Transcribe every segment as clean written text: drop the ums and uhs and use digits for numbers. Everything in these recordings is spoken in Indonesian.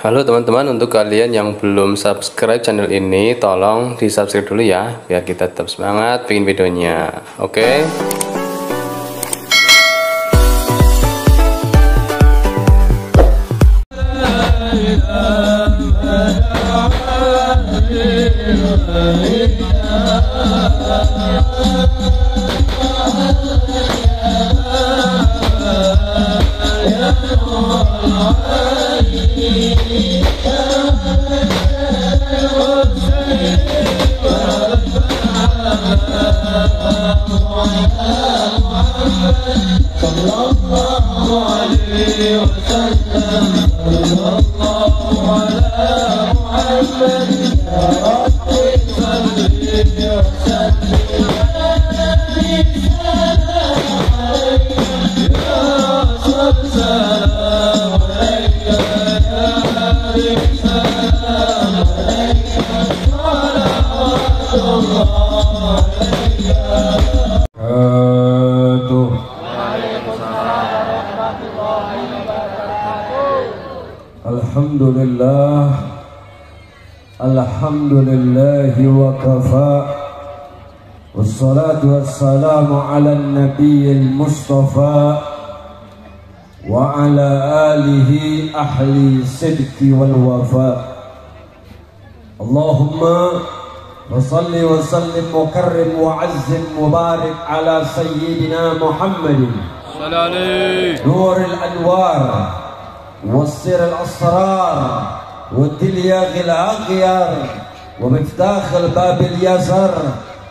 Halo teman-teman, untuk kalian yang belum subscribe channel ini, tolong di subscribe dulu ya, biar kita tetap semangat bikin videonya. Oke? Alhamdulillah wa kafa, wassalatu wassalamu ala nabiyil mustafa wa ala alihi ahli sidqi wal wafa. Allahumma wasalli wa sallim mukarrim wa azzim mubarak ala sayyidina Muhammadin nuril anwar wassir al asrar والدلياغ الأغيار ومفتاح الباب اليسر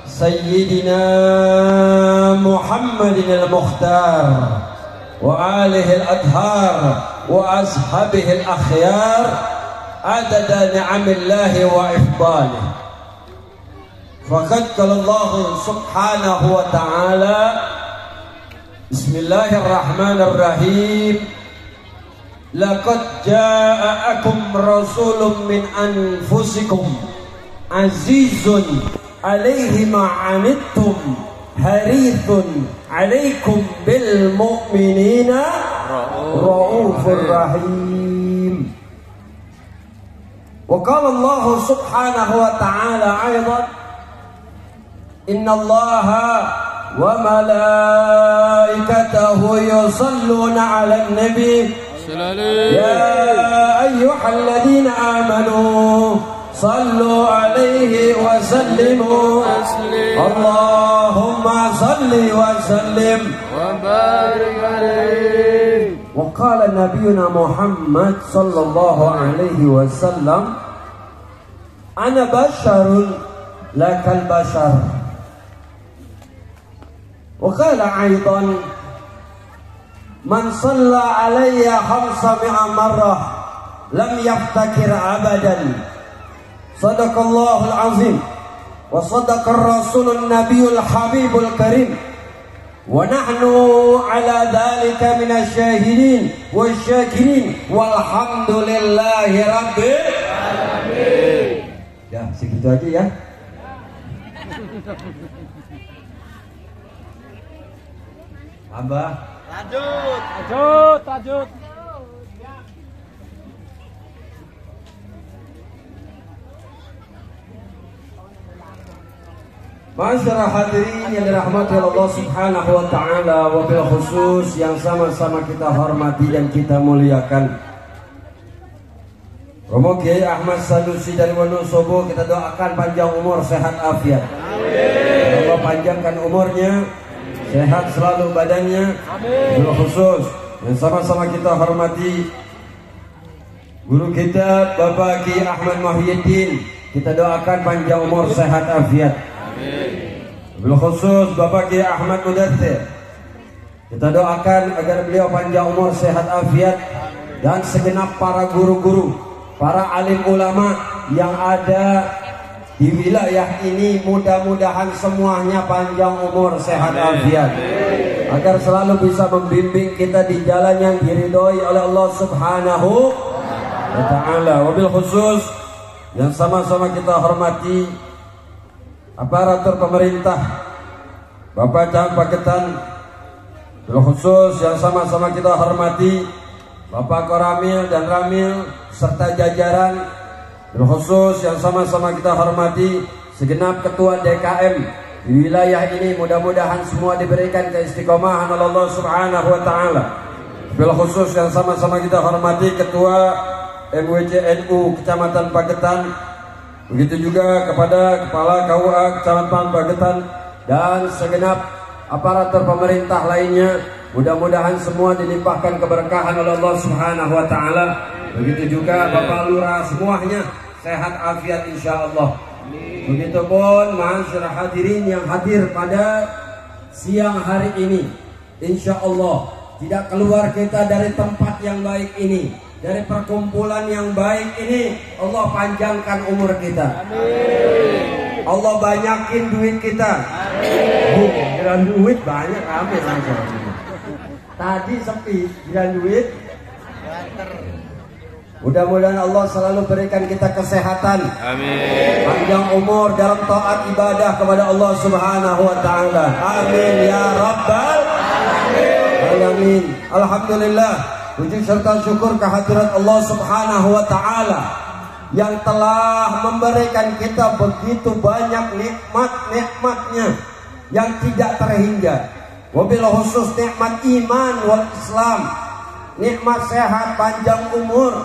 سيدنا محمد المختار وآله الأطهار وأصحابه الأخيار عدد نعم الله وإفضاله. فقد قال الله سبحانه وتعالى: بسم الله الرحمن الرحيم. Laqad ja'akum rasulun min anfusikum azizun alaihi ma'anittum harithun alaikum bil mu'minina raufur rahim. Wa qala Allah subhanahu wa ta'ala aidan: innallaha wa malaikatahu yusalluna 'alan nabi يا أيها الذين آمنوا صلوا عليه وسلموا اللهم صل وسلم وبارك عليه. وقال نبينا محمد صلى الله عليه وسلم: أنا بشر لك البشر. وقال أيضا: Man shalla alayya 500 marrah lam yaftakir abadan. Sadaqallahul azim wa sadaqar rasulun nabiyul habibul karim wa nahnu ala dhalika minasy syahidin wasyakirin walhamdulillahi rabbil alamin. Ya, segitu aja ya. Abah Lanjut. Masyarakat hadirin yang dirahmati Allah Subhanahu wa taala, wabil khusus yang sama-sama kita hormati dan kita muliakan, Romo Kiai Ahmad Sanusi dari Wonosobo, kita doakan panjang umur, sehat afiat. Allah panjangkan umurnya, sehat selalu badannya. Wabil khusus yang sama-sama kita hormati guru kita Bapak Kiai Ahmad Muhyiddin, kita doakan panjang umur, sehat afiat. Wabil khusus Bapak Kiai Ahmad Mudaththir, kita doakan agar beliau panjang umur, sehat afiat, dan segenap para guru-guru, para alim ulama yang ada di wilayah ini, mudah-mudahan semuanya panjang umur, sehat afiat, agar selalu bisa membimbing kita di jalan yang diridhoi oleh Allah Subhanahu wa ta'ala. Wabil khusus yang sama-sama kita hormati aparatur pemerintah, Bapak Camat Paketan, wabil khusus yang sama-sama kita hormati Bapak Koramil dan Ramil, serta jajaran, terkhusus yang sama-sama kita hormati segenap ketua DKM di wilayah ini. Mudah-mudahan semua diberikan keistiqomahan oleh Allah Subhanahu wa taala. Terkhusus yang sama-sama kita hormati ketua MWCNU Kecamatan Pagetan, begitu juga kepada kepala KUA Kecamatan Pagetan dan segenap aparatur pemerintah lainnya. Mudah-mudahan semua dilimpahkan keberkahan oleh Allah Subhanahu wa taala. Begitu juga Bapak Lurah, semuanya sehat afiat insyaallah. Begitupun masyarakat hadirin yang hadir pada siang hari ini, insyaallah tidak keluar kita dari tempat yang baik ini, dari perkumpulan yang baik ini. Allah panjangkan umur kita. Amin. Allah banyakin duit kita. Amin. Giliran duit banyak, amin aja. Tadi sepi, giliran duit. Mudah-mudahan Allah selalu berikan kita kesehatan. Amin. Panjang umur dalam taat ibadah kepada Allah Subhanahu wa taala. Amin ya rabbal alamin. Alhamdulillah, puji serta syukur kehadirat Allah Subhanahu wa taala yang telah memberikan kita begitu banyak nikmat-nikmatnya yang tidak terhingga. Wabil khusus nikmat iman wal Islam, nikmat sehat, panjang umur,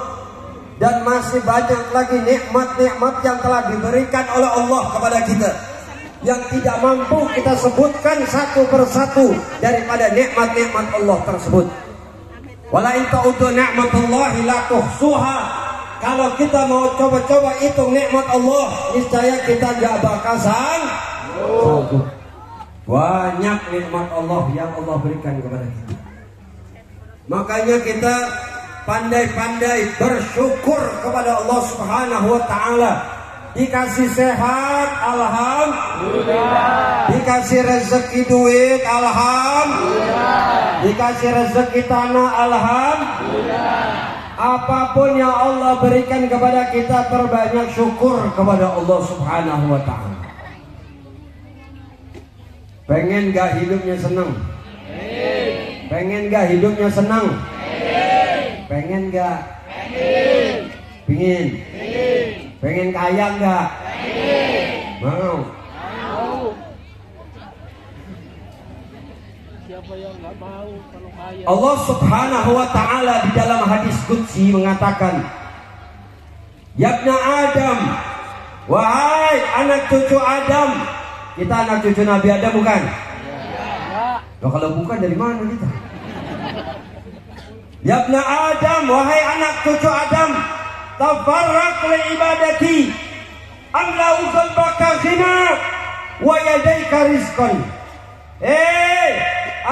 dan masih banyak lagi nikmat-nikmat yang telah diberikan oleh Allah kepada kita yang tidak mampu kita sebutkan satu persatu daripada nikmat-nikmat Allah tersebut. Wala in ta'uddu ni'matallahi la tuhsuha. Kalau kita mau coba-coba hitung nikmat Allah, niscaya kita gak bakal sanggup. Banyak nikmat Allah yang Allah berikan kepada kita. Makanya kita pandai-pandai bersyukur kepada Allah Subhanahu wa taala. Dikasih sehat, alhamdulillah. Dikasih rezeki duit, alhamdulillah. Dikasih rezeki tanah, alhamdulillah. Apapun yang Allah berikan kepada kita, perbanyak syukur kepada Allah Subhanahu wa taala. Pengen gak hidupnya senang? Pengen gak hidupnya senang? Pengen gak? Pengen. Pengen kaya gak? Mau. Siapa yang gak mau kalau kaya? Allah Subhanahu wa taala di dalam hadis qudsi mengatakan, "Yabna Adam, wahai anak cucu Adam." Kita anak cucu Nabi Adam bukan? Loh, kalau bukan dari mana kita? Yabna Adam, wahai anak cucu Adam, tafarraq li ibadati, amla qalbaka ghina wa yadayka rizqan.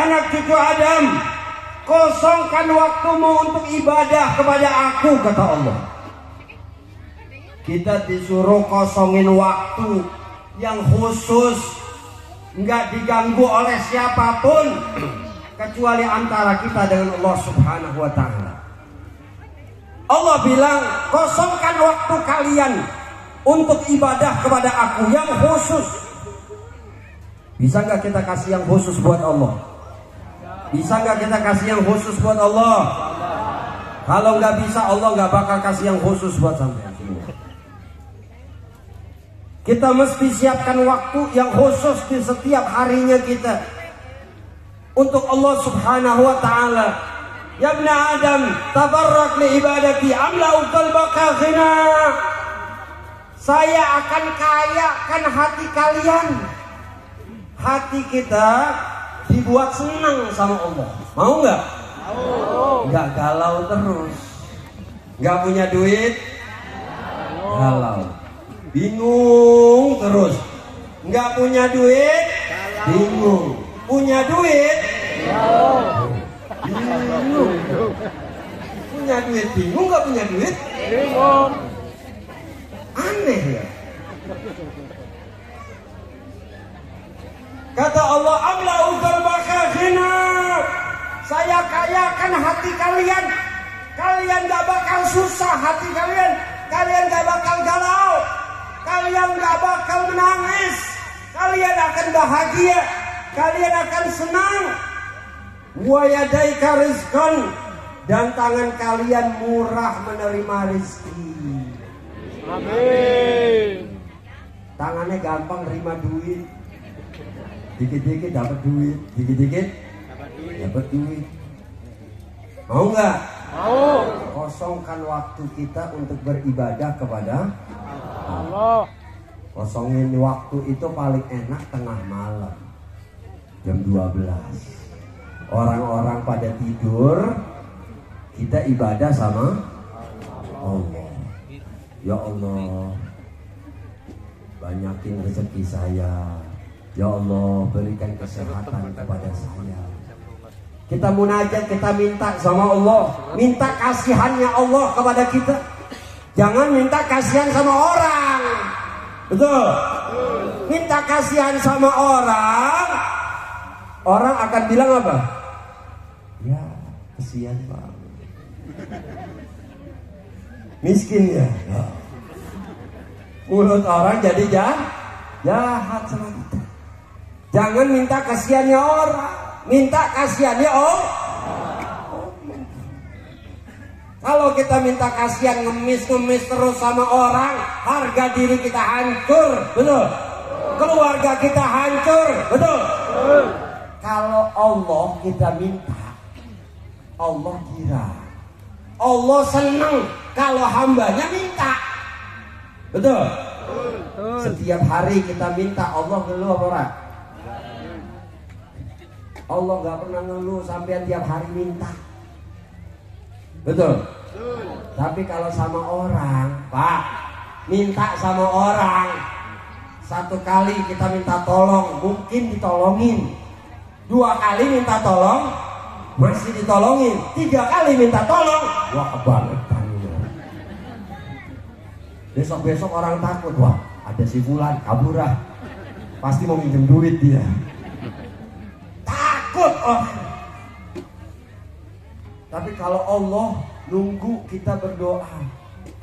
Anak cucu Adam, kosongkan waktumu untuk ibadah kepada aku, kata Allah. Kita disuruh kosongin waktu yang khusus, nggak diganggu oleh siapapun kecuali antara kita dengan Allah Subhanahu wa taala. Allah bilang, kosongkan waktu kalian untuk ibadah kepada aku yang khusus. Bisa nggak kita kasih yang khusus buat Allah? Bisa nggak kita kasih yang khusus buat Allah? Kalau nggak bisa, Allah nggak bakal kasih yang khusus buat sampai. Kita mesti siapkan waktu yang khusus di setiap harinya kita untuk Allah Subhanahu wa taala. Ya ibn Adam, tabarrak li ibadati, amla qalbaka ghina. Saya akan kayakan hati kalian. Hati kita dibuat senang sama Allah. Mau nggak? Mau. Nggak galau terus. Nggak punya duit, galau. Bingung terus. Nggak punya duit, bingung. Punya duit, bingung. Punya duit, bingung. Nggak punya duit, bingung. Aneh ya. Kata Allah, amlau qalbaka ghina. Saya kayakan hati kalian. Kalian gak bakal susah hati kalian. Kalian gak bakal galau. Kalian gak bakal menangis. Kalian akan bahagia. Kalian akan senang. Wa yadaika rizqan. dan tangan kalian murah menerima rezeki. Amin. Tangannya gampang nerima duit, dikit-dikit dapat duit, dikit-dikit dapat duit. Mau nggak? Mau. Kosongkan waktu kita untuk beribadah kepada Allah. Kosongin waktu itu paling enak tengah malam, jam 12. Orang-orang pada tidur, kita ibadah sama Allah. Ya Allah, banyakin rezeki saya. Ya Allah, berikan kesehatan kepada saya. Kita munajat, kita minta sama Allah, minta kasihannya Allah kepada kita. Jangan minta kasihan sama orang. Betul? Minta kasihan sama orang, orang akan bilang apa? Ya, kasihan Pak. Miskin ya. Mulut orang jadi jahat sama kita. Jangan minta kasihannya orang, minta kasihannya Allah. Kalau kita minta kasihan, ngemis-ngemis terus sama orang, harga diri kita hancur, betul? Keluarga kita hancur, betul? Kalau Allah kita minta, Allah kira, Allah senang kalau hambanya minta, betul? Setiap hari kita minta, Allah ngeluh apa ora? Allah nggak pernah ngeluh sampai tiap hari minta, betul? Tapi kalau sama orang, Pak, minta sama orang, satu kali kita minta tolong, mungkin ditolongin. 2 kali minta tolong, masih ditolongin. 3 kali minta tolong, wah kebangetan. Besok-besok orang takut, wah ada si Fulan kabur ah, pasti mau minjem duit dia. Takut oh. Tapi kalau Allah nunggu kita berdoa,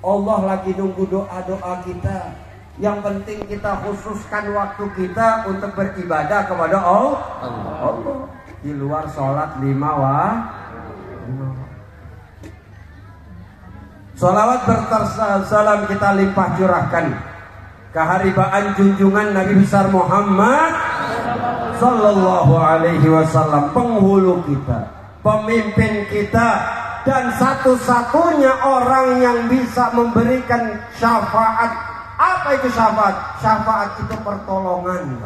Allah lagi nunggu doa-doa kita. Yang penting kita khususkan waktu kita untuk beribadah kepada Allah. Di luar sholat 5 waktu. Sholawat bertersalam kita limpah curahkan keharibaan junjungan Nabi besar Muhammad Sallallahu Alaihi Wasallam, penghulu kita, pemimpin kita, dan satu-satunya orang yang bisa memberikan syafaat. Apa itu syafaat? Syafaat itu pertolongan.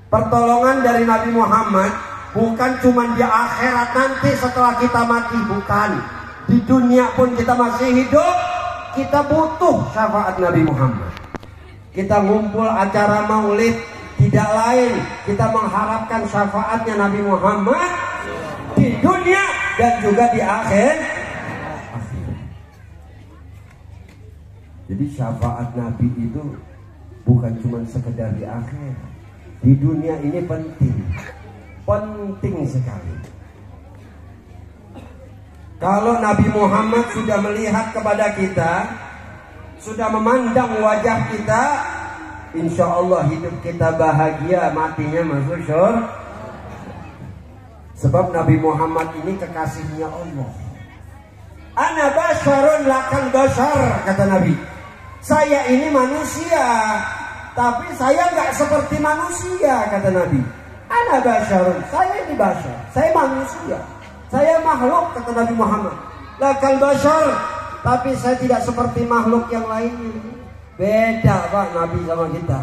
Pertolongan dari Nabi Muhammad bukan cuma di akhirat nanti setelah kita mati, bukan. Di dunia pun kita masih hidup, kita butuh syafaat Nabi Muhammad. Kita ngumpul acara maulid, tidak lain kita mengharapkan syafaatnya Nabi Muhammad di dunia dan juga di akhir. Jadi syafaat Nabi itu bukan cuma sekedar di akhir, di dunia ini penting sekali. Kalau Nabi Muhammad sudah melihat kepada kita, sudah memandang wajah kita, insya Allah hidup kita bahagia, matinya masuk surga. Sebab Nabi Muhammad ini kekasihnya Allah. Ana basyarun lakal basyar, kata Nabi. Saya ini manusia, tapi saya nggak seperti manusia, kata Nabi. Ana basyarun, saya ini basyar, saya manusia, saya makhluk, kata Nabi Muhammad. Lakal basyar, tapi saya tidak seperti makhluk yang lainnya. Beda Pak Nabi sama kita.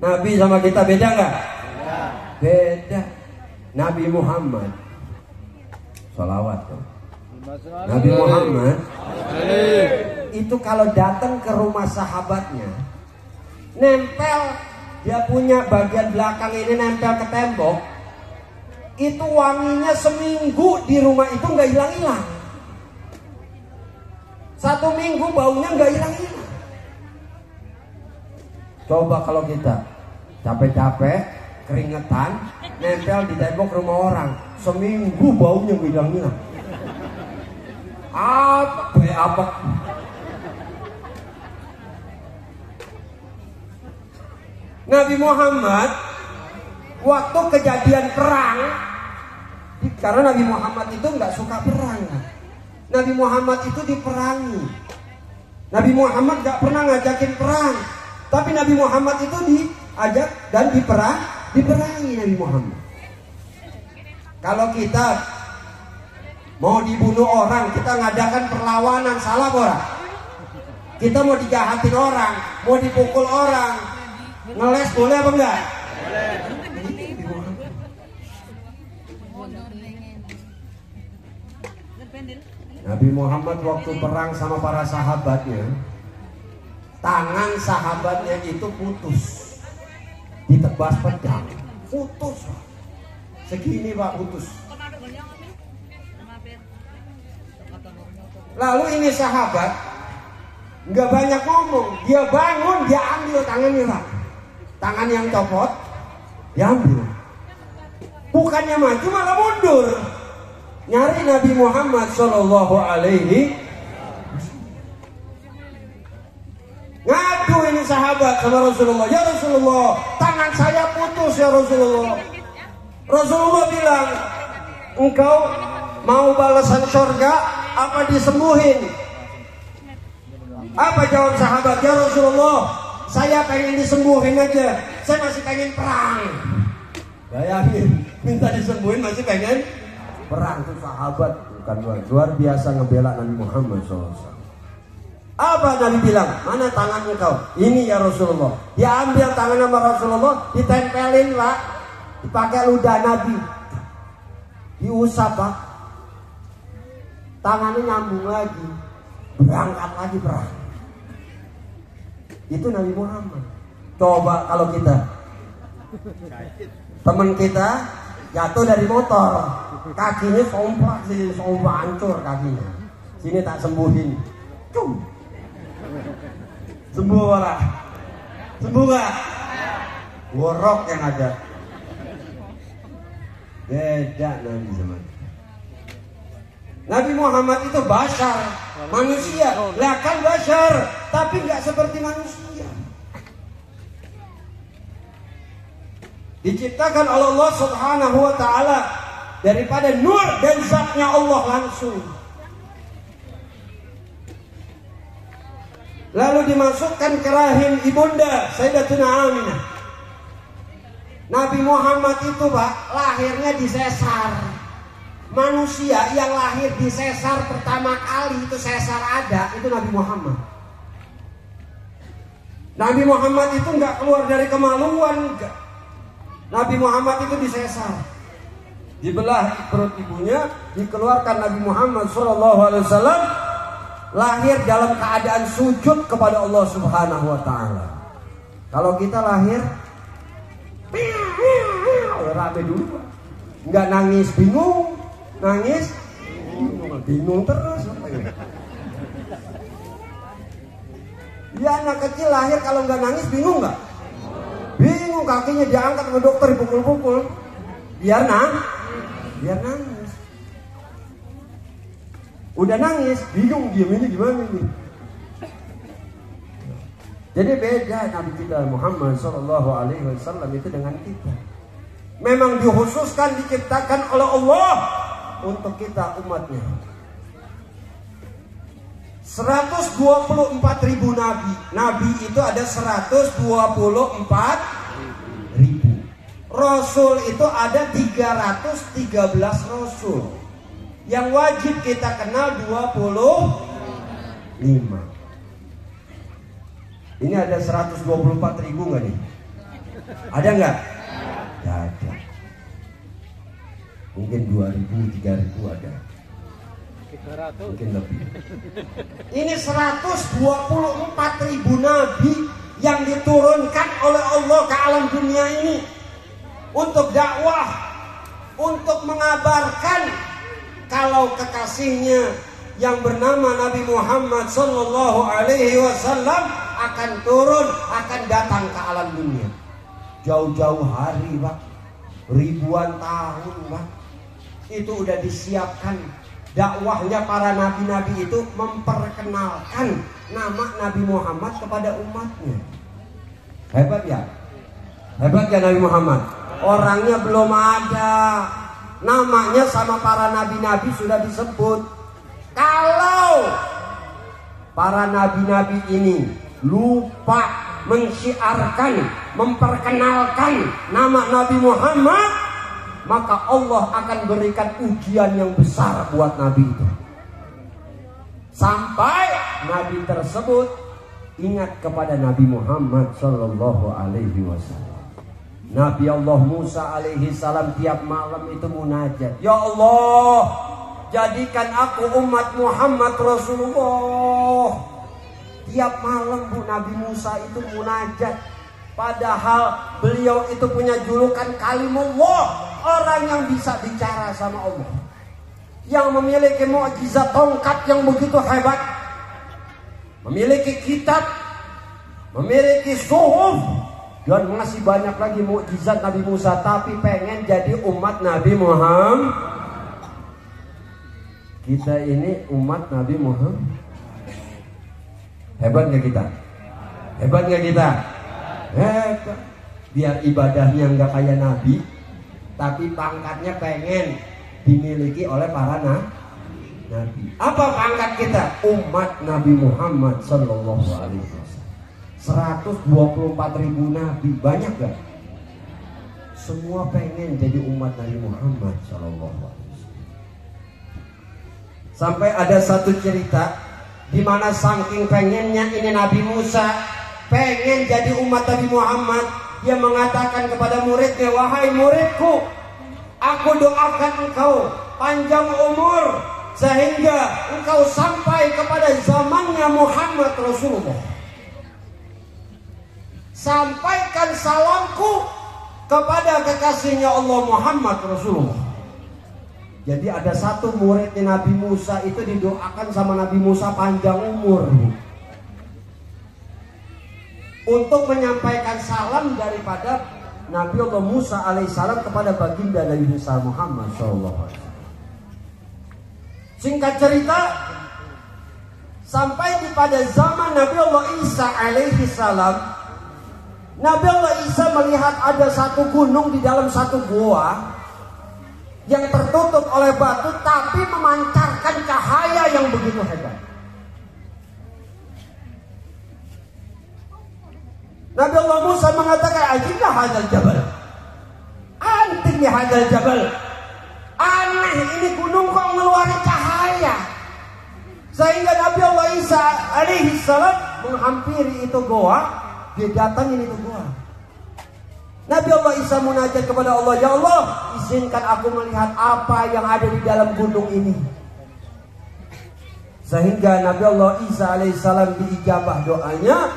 Nabi sama kita beda nggak? Beda. Nabi Muhammad, sholawat tuh. Nabi Muhammad itu kalau datang ke rumah sahabatnya, nempel, dia punya bagian belakang ini nempel ke tembok, itu wanginya seminggu di rumah itu nggak hilang-hilang. 1 minggu baunya nggak hilang-hilang. Coba kalau kita capek-capek, keringetan, nempel di tembok rumah orang, seminggu baunya nggak hilang-hilang. Apa? Nabi Muhammad waktu kejadian perang Karena Nabi Muhammad itu nggak suka perang. Nabi Muhammad itu diperangi. Nabi Muhammad nggak pernah ngajakin perang, tapi Nabi Muhammad itu diajak dan diperangi Nabi Muhammad. Kalau kita mau dibunuh orang, kita ngadakan perlawanan, salah orang. Kita mau dijahatin orang, mau dipukul orang, ngeles boleh apa enggak? Nabi Muhammad waktu perang sama para sahabatnya, tangan sahabatnya itu putus, ditebas pedang, putus, segini Pak, putus. Lalu ini sahabat nggak banyak ngomong, dia bangun, dia ambil tangannya Pak, tangan yang copot, diambil, bukannya maju malah mundur. Nyari Nabi Muhammad Shallallahu Alaihi ngadu ini sahabat sama Rasulullah, ya Rasulullah, tangan saya putus ya Rasulullah. Rasulullah bilang, engkau mau balasan surga apa disembuhin? Apa jawab sahabat? Ya Rasulullah, saya pengen disembuhin aja, saya masih pengen perang. Bayangin, minta disembuhin masih pengen perang. Itu sahabat bukan luar biasa ngebela Nabi Muhammad SAW. Apa Nabi bilang? Mana tangan engkau? Ini ya Rasulullah. Dia ambil tangan sama Rasulullah, ditempelin Pak, dipakai ludah Nabi, diusap Pak, tangannya nyambung lagi, berangkat lagi perang. Itu Nabi Muhammad. Coba kalau kita, teman kita jatuh dari motor, kakinya somplak sini, somplak hancur kakinya. Sini tak sembuhin, cum. Sembuh orang, sembuh gak? Worok yang ada. Beda Nabi zaman. Nabi Muhammad itu bashar, manusia. Lah kan bashar, tapi nggak seperti manusia. Diciptakan oleh Allah Subhanahu wa taala daripada nur dan zatnya Allah langsung. Lalu dimasukkan ke rahim ibunda Sayyidatuna Aminah. Nabi Muhammad itu Pak, lahirnya disesar. Manusia yang lahir disesar pertama kali itu sesar ada, itu Nabi Muhammad. Nabi Muhammad itu nggak keluar dari kemaluan, enggak. Nabi Muhammad itu disesar, dibelah perut ibunya, dikeluarkan Nabi Muhammad SAW, lahir dalam keadaan sujud kepada Allah Subhanahu wa taala. Kalau kita lahir rame dulu, nggak nangis bingung, nangis bingung terus. Ya anak kecil lahir kalau nggak nangis bingung nggak? Bingung, kakinya diangkat sama dokter, dipukul-pukul biar nangis. Udah nangis bingung, diam ini gimana ini. Jadi beda Nabi kita Muhammad SAW itu dengan kita. Memang dikhususkan, diciptakan oleh Allah untuk kita umatnya. 124.000 nabi. Nabi itu ada 124.000. Rasul itu ada 313 rasul. Yang wajib kita kenal 25. Ini ada 124.000 nggak nih? Ada nggak? Nggak ada. Mungkin 2.000, 3.000 ada. Mungkin lebih. Ini 124.000 nabi yang diturunkan oleh Allah ke alam dunia ini untuk dakwah, untuk mengabarkan kalau kekasihnya yang bernama Nabi Muhammad Sallallahu Alaihi Wasallam akan turun, akan datang ke alam dunia. Jauh-jauh hari Pak, ribuan tahun Pak, itu udah disiapkan. Dakwahnya para nabi-nabi itu memperkenalkan nama Nabi Muhammad kepada umatnya. Hebat ya? Hebat ya Nabi Muhammad? Orangnya belum ada, namanya sama para nabi-nabi sudah disebut. Kalau para nabi-nabi ini lupa mensyiarkan, memperkenalkan nama Nabi Muhammad, maka Allah akan berikan ujian yang besar buat nabi itu. Sampai nabi tersebut ingat kepada Nabi Muhammad sallallahu alaihi wasallam. Nabi Allah Musa alaihi salam tiap malam itu munajat, ya Allah, jadikan aku umat Muhammad Rasulullah. Tiap malam Bu Nabi Musa itu munajat. Padahal beliau itu punya julukan kalimullah, orang yang bisa bicara sama Allah, yang memiliki mukjizat tongkat yang begitu hebat, memiliki kitab, memiliki suhuf, dan masih banyak lagi mukjizat Nabi Musa. Tapi pengen jadi umat Nabi Muhammad. Kita ini umat Nabi Muhammad. Hebat gak kita? Hebat gak kita? Hebat. Biar ibadahnya nggak kayak Nabi, tapi pangkatnya pengen dimiliki oleh para nabi. Apa pangkat kita? Umat Nabi Muhammad sallallahu alaihi wasallam. 124.000 nabi, banyak gak? Semua pengen jadi umat Nabi Muhammad sallallahu alaihi wasallam. Sampai ada satu cerita di mana saking pengennya ini Nabi Musa pengen jadi umat Nabi Muhammad, dia mengatakan kepada muridnya, wahai muridku, aku doakan engkau panjang umur sehingga engkau sampai kepada zamannya Muhammad Rasulullah. Sampaikan salamku kepada kekasihnya Allah Muhammad Rasulullah. Jadi ada satu muridnya Nabi Musa itu didoakan sama Nabi Musa panjang umur untuk menyampaikan salam daripada Nabi Allah Musa alaihissalam kepada baginda Nabi Musa Muhammad sallallahu alaihi wasallam. Singkat cerita, sampai pada zaman Nabi Allah Isa alaihissalam, Nabi Allah Isa melihat ada satu gunung di dalam satu gua yang tertutup oleh batu tapi memancarkan cahaya yang begitu hebat. Nabi Allah Musa mengatakan, ajiblah hadal jabal, antingnya hadal jabal, aneh ini gunung kok ngeluarin cahaya. Sehingga Nabi Allah Isa alaihi salam menghampiri itu goa, dia datangin itu goa. Nabi Allah Isa munajat kepada Allah, ya Allah, izinkan aku melihat apa yang ada di dalam gunung ini. Sehingga Nabi Allah Isa alaihissalam diijabah doanya,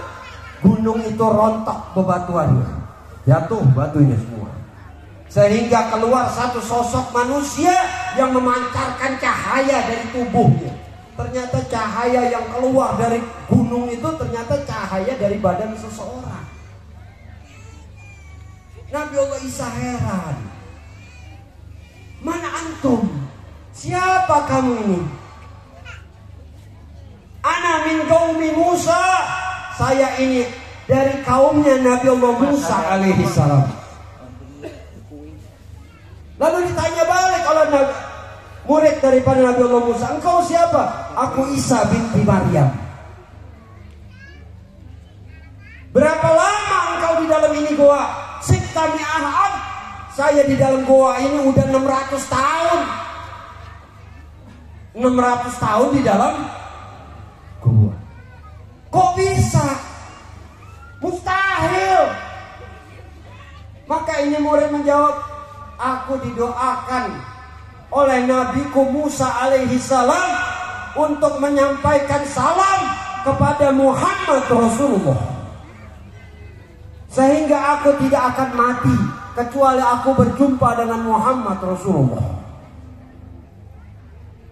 gunung itu rontok bebatuannya, jatuh batunya semua. Sehingga keluar satu sosok manusia yang memancarkan cahaya dari tubuhnya. Ternyata cahaya yang keluar dari gunung itu ternyata cahaya dari badan seseorang. Nabi Allah Isa heran, mana antum? Siapa kamu ini? Ana min qaumi Musa, saya ini dari kaumnya Nabi Allah Musa alaihi salam. Lalu ditanya balik oleh murid daripada Nabi Allah Musa, engkau siapa? Aku Isa binti Maryam. Berapa lama engkau di dalam ini goa? Siktami ahad, saya di dalam goa ini udah 600 tahun. 600 tahun di dalam goa. Kok bisa? Mustahil. Maka ini murid menjawab, aku didoakan oleh Nabiku Musa alaihi salam untuk menyampaikan salam kepada Muhammad Rasulullah. Sehingga aku tidak akan mati kecuali aku berjumpa dengan Muhammad Rasulullah.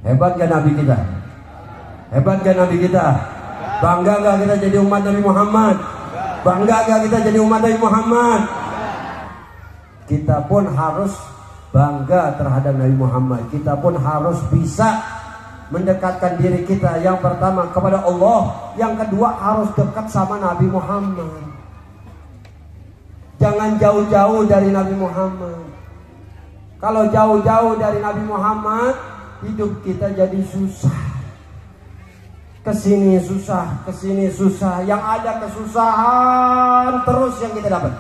Hebat gak Nabi kita? Hebat gak Nabi kita? Bangga gak kita jadi umat Nabi Muhammad? Bangga gak kita jadi umat Nabi Muhammad? Kita pun harus bangga terhadap Nabi Muhammad. Kita pun harus bisa mendekatkan diri kita, yang pertama kepada Allah, yang kedua harus dekat sama Nabi Muhammad. Jangan jauh-jauh dari Nabi Muhammad. Kalau jauh-jauh dari Nabi Muhammad, hidup kita jadi susah. Kesini susah, kesini susah. Yang ada kesusahan terus yang kita dapat.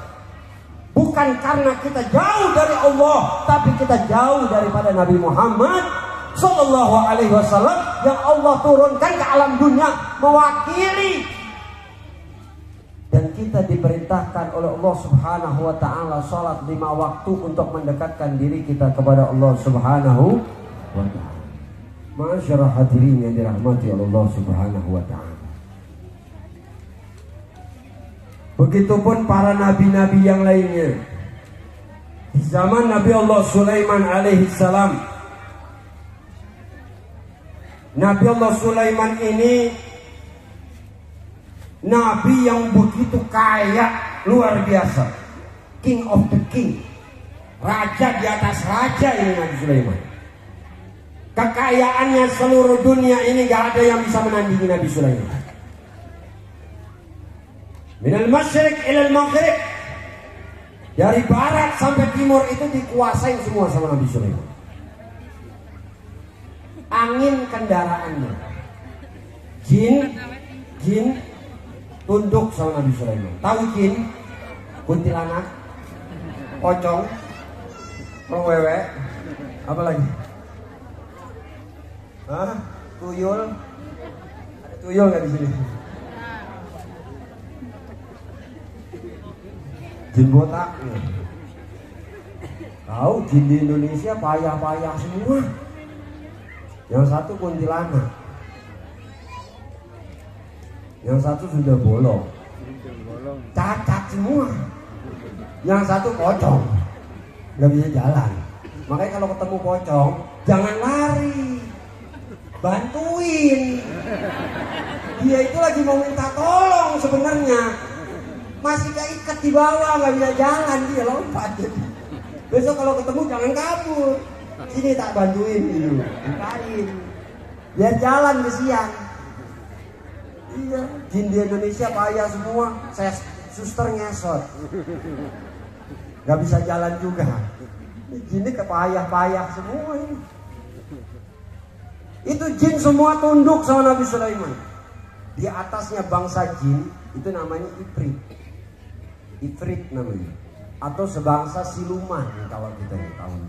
Bukan karena kita jauh dari Allah, tapi kita jauh daripada Nabi Muhammad Sallallahu Alaihi Wasallam yang Allah turunkan ke alam dunia mewakili. Dan kita diperintahkan oleh Allah Subhanahu wa taala salat 5 waktu untuk mendekatkan diri kita kepada Allah Subhanahu wa taala. Masyaallah hadirin yang dirahmati Allah Subhanahu wa taala. Begitupun para nabi-nabi yang lainnya. Di zaman Nabi Allah Sulaiman alaihi salam, Nabi Allah Sulaiman ini nabi yang begitu kaya, luar biasa. King of the king. Raja di atas raja ini Nabi Sulaiman. Kekayaannya seluruh dunia ini gak ada yang bisa menandingi Nabi Sulaiman. Minal masyriq ilal maghrib. Dari barat sampai timur itu dikuasai semua sama Nabi Sulaiman. Angin kendaraannya. Jin tunduk sama Nabi Sulaiman. Tahu jin? Kuntilanak, pocong, wewe, apa lagi? Hah? Tuyul? Ada tuyul nggak di sini? Jin botak. Tahu jin di Indonesia payah-payah semua. Yang satu kuntilanak. Yang satu sudah bolong. Cacat semua. Yang satu pocong. Nggak bisa jalan. Makanya kalau ketemu pocong, jangan lari. Bantuin. Dia itu lagi mau minta tolong sebenarnya. Masih keikat di bawah, nggak bisa jalan, dia lompat. Besok kalau ketemu jangan kabur. Sini tak bantuin gitu. Bukain. Biar jalan ke siang. Iya, jin di Indonesia payah semua. Saya suster ngesot. Gak bisa jalan juga. Jinnya kepayah-payah semua ini. Itu jin semua tunduk sama Nabi Sulaiman. Di atasnya bangsa jin itu namanya Ifrit. Ifrit namanya. Atau sebangsa siluman kalau kita tahu.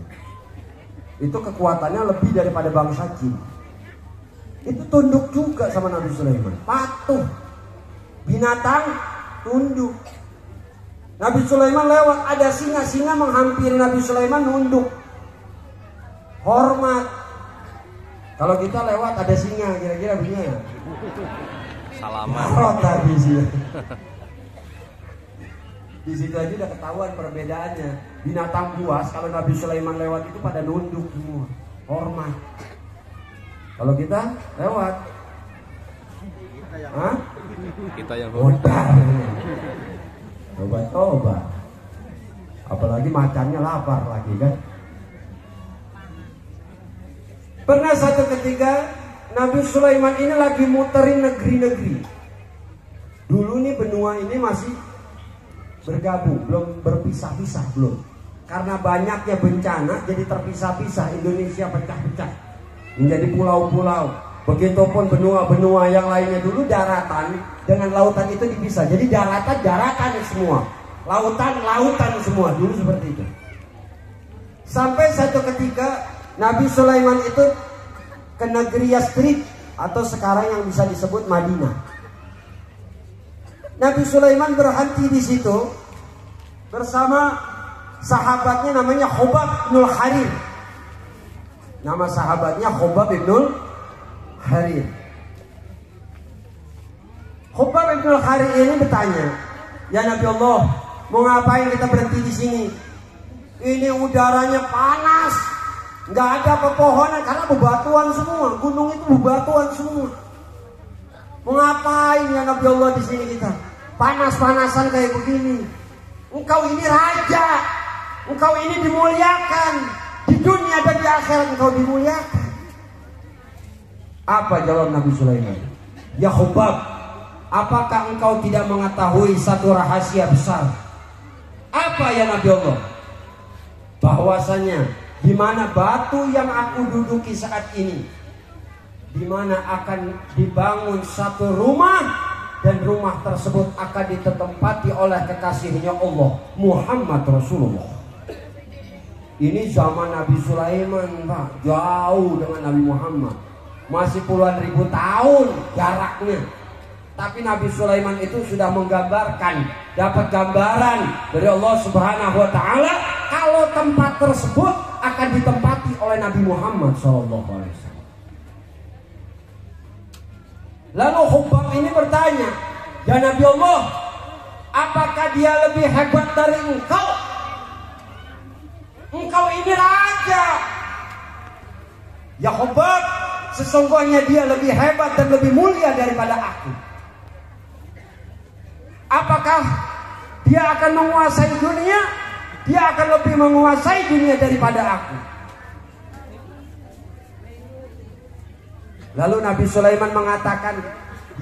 Itu kekuatannya lebih daripada bangsa jin. Itu tunduk juga sama Nabi Sulaiman. Patuh. Binatang tunduk. Nabi Sulaiman lewat, ada singa menghampiri Nabi Sulaiman, nunduk. Hormat. Kalau kita lewat ada singa, kira-kira begini. Salaman. Tadi sih. Di situ aja udah ketahuan perbedaannya. Binatang buas kalau Nabi Sulaiman lewat itu pada nunduk semua. Hormat. Kalau kita lewat, hah? Kita yang Modal. Coba. Apalagi macannya lapar lagi kan. Pernah satu ketika Nabi Sulaiman ini lagi muterin negeri-negeri. Dulu nih benua ini masih bergabung, belum berpisah-pisah belum. Karena banyaknya bencana jadi terpisah-pisah, Indonesia pecah-pecah menjadi pulau-pulau. Begitupun benua-benua yang lainnya dulu daratan dengan lautan itu dipisah. Jadi daratan semua, lautan semua dulu seperti itu. Sampai satu ketika Nabi Sulaiman itu ke negeri Yastrib atau sekarang yang bisa disebut Madinah. Nabi Sulaiman berhenti di situ bersama sahabatnya namanya Khobab bin Harir. Nama sahabatnya Khobab bin Harir. Khobab bin Harir ini bertanya, "Ya Nabi Allah, mau ngapain kita berhenti di sini? Ini udaranya panas, nggak ada pepohonan karena bebatuan semua, gunung itu bebatuan semua. Mau ngapain ya Nabi Allah di sini kita? Panas-panasan kayak begini. Engkau ini raja, engkau ini dimuliakan di dunia dan di akhirat, engkau dimuliakan." Apa jawab Nabi Sulaiman? "Ya Khobab, apakah engkau tidak mengetahui satu rahasia besar?" "Apa ya Nabi Allah?" "Bahwasanya di mana batu yang aku duduki saat ini, di mana akan dibangun satu rumah, dan rumah tersebut akan ditempati oleh kekasihnya Allah, Muhammad Rasulullah. Ini zaman Nabi Sulaiman, Pak, jauh dengan Nabi Muhammad, masih puluhan ribu tahun jaraknya. Tapi Nabi Sulaiman itu sudah menggambarkan, dapat gambaran dari Allah Subhanahu wa taala kalau tempat tersebut akan ditempati oleh Nabi Muhammad SAW. Lalu Hubab ini bertanya, "Ya Nabi Allah, apakah dia lebih hebat dari engkau? Engkau ini raja." "Ya Hubab, sesungguhnya dia lebih hebat dan lebih mulia daripada aku." "Apakah dia akan menguasai dunia?" "Dia akan lebih menguasai dunia daripada aku." Lalu Nabi Sulaiman mengatakan,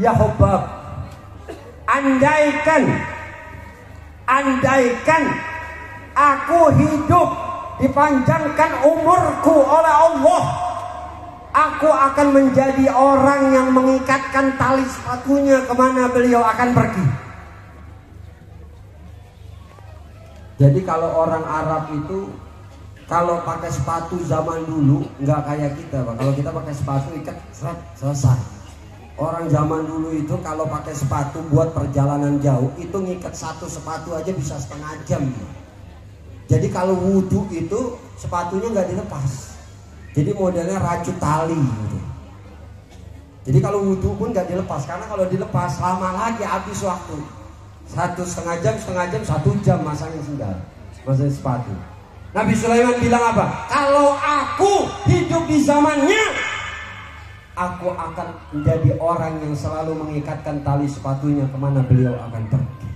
"Ya Hubab, andaikan aku hidup dipanjangkan umurku oleh Allah, aku akan menjadi orang yang mengikatkan tali sepatunya kemana beliau akan pergi." Jadi kalau orang Arab itu kalau pakai sepatu zaman dulu nggak kayak kita, Pak. Kalau kita pakai sepatu ikat selesai. Orang zaman dulu itu kalau pakai sepatu buat perjalanan jauh itu ngikat satu sepatu aja bisa setengah jam. Jadi kalau wudhu itu sepatunya nggak dilepas. Jadi modelnya rajut tali gitu. Jadi kalau wudhu pun nggak dilepas, karena kalau dilepas lama lagi habis waktu. Setengah jam, 1 jam masangnya sendal, masangnya sepatu. Nabi Sulaiman bilang apa? "Kalau aku hidup di zamannya, aku akan menjadi orang yang selalu mengikatkan tali sepatunya kemana beliau akan pergi."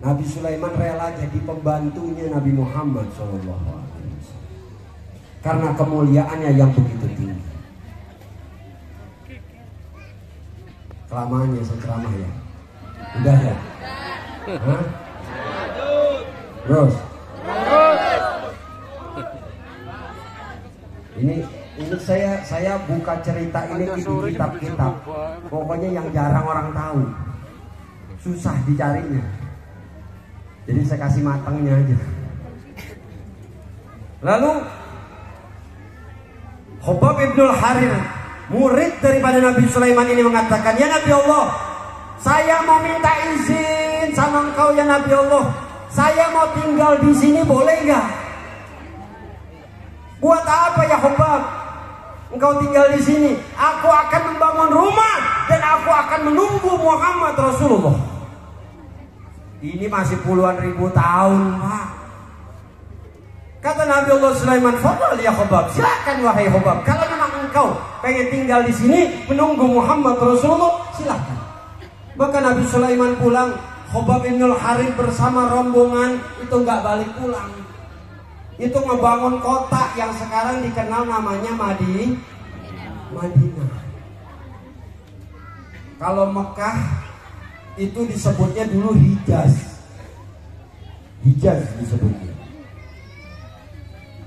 Nabi Sulaiman rela jadi pembantunya Nabi Muhammad SAW karena kemuliaannya yang begitu tinggi. Kelamaan ya saya ceramah ya. Udah ya? Hah? Terus? Ini saya buka cerita ini di kitab-kitab. Pokoknya yang jarang orang tahu, susah dicarinya. Jadi saya kasih matangnya aja. Lalu Hubab ibnul Harir, murid daripada Nabi Sulaiman ini mengatakan, "Ya Nabi Allah, saya mau minta izin sama engkau ya Nabi Allah. Saya mau tinggal di sini boleh nggak?" "Buat apa ya Hubab engkau tinggal di sini?" "Aku akan membangun rumah dan aku akan menunggu Muhammad Rasulullah." Ini masih puluhan ribu tahun, Pak. Kata Nabi Allah Sulaiman, "Fadhal ya Hubab, silakan wahai Hubab. Kalau memang engkau pengen tinggal di sini menunggu Muhammad Rasulullah, silakan." Maka Nabi Sulaiman pulang. Hubab ibnul Harir bersama rombongan itu nggak balik pulang. Itu ngebangun kota yang sekarang dikenal namanya Madinah. Kalau Mekah itu disebutnya dulu Hijaz disebutnya.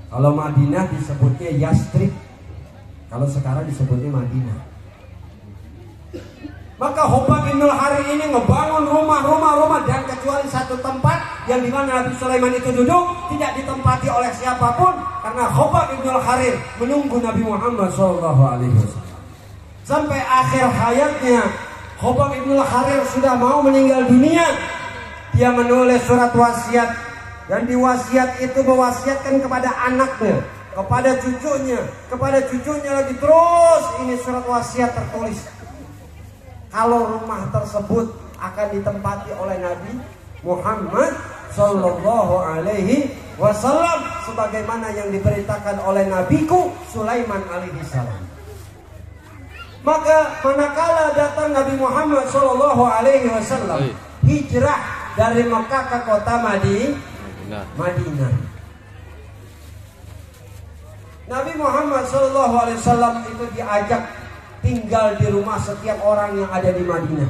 Kalau Madinah disebutnya Yastrib. Kalau sekarang disebutnya Madinah. Maka Hubab ibnul Harir ini ngebangun rumah dan kecuali satu tempat yang dimana Nabi Sulaiman itu duduk tidak ditempati oleh siapapun, karena Hubab ibnul Harir menunggu Nabi Muhammad SAW. Sampai akhir hayatnya Hubab ibnul Harir sudah mau meninggal dunia, dia menulis surat wasiat, dan di wasiat itu mewasiatkan kepada anaknya, kepada cucunya lagi terus. Ini surat wasiat tertulis kalau rumah tersebut akan ditempati oleh Nabi Muhammad Sallallahu Alaihi Wasallam sebagaimana yang diberitakan oleh nabiku Sulaiman alaihi salam. Maka manakala datang Nabi Muhammad Sallallahu Alaihi Wasallam hijrah dari Mekah ke kota Madinah, Nabi Muhammad Sallallahu Alaihi Wasallam itu diajak tinggal di rumah setiap orang yang ada di Madinah.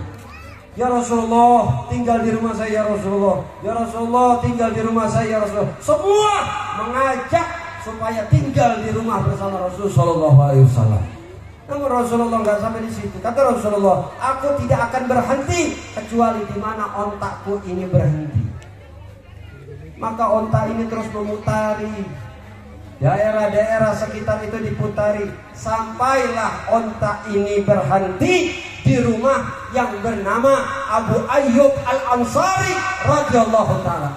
Ya Rasulullah, tinggal di rumah saya ya Rasulullah. Ya Rasulullah, tinggal di rumah saya ya Rasulullah. Semua mengajak supaya tinggal di rumah bersama Rasul sallallahu alaihi wasallam. Namun Rasulullah nggak sampai di situ. Kata Rasulullah, aku tidak akan berhenti kecuali di mana ontakku ini berhenti. Maka onta ini terus memutari daerah-daerah sekitar itu, diputari sampailah onta ini berhenti di rumah yang bernama Abu Ayyub Al-Ansari radhiyallahu taala.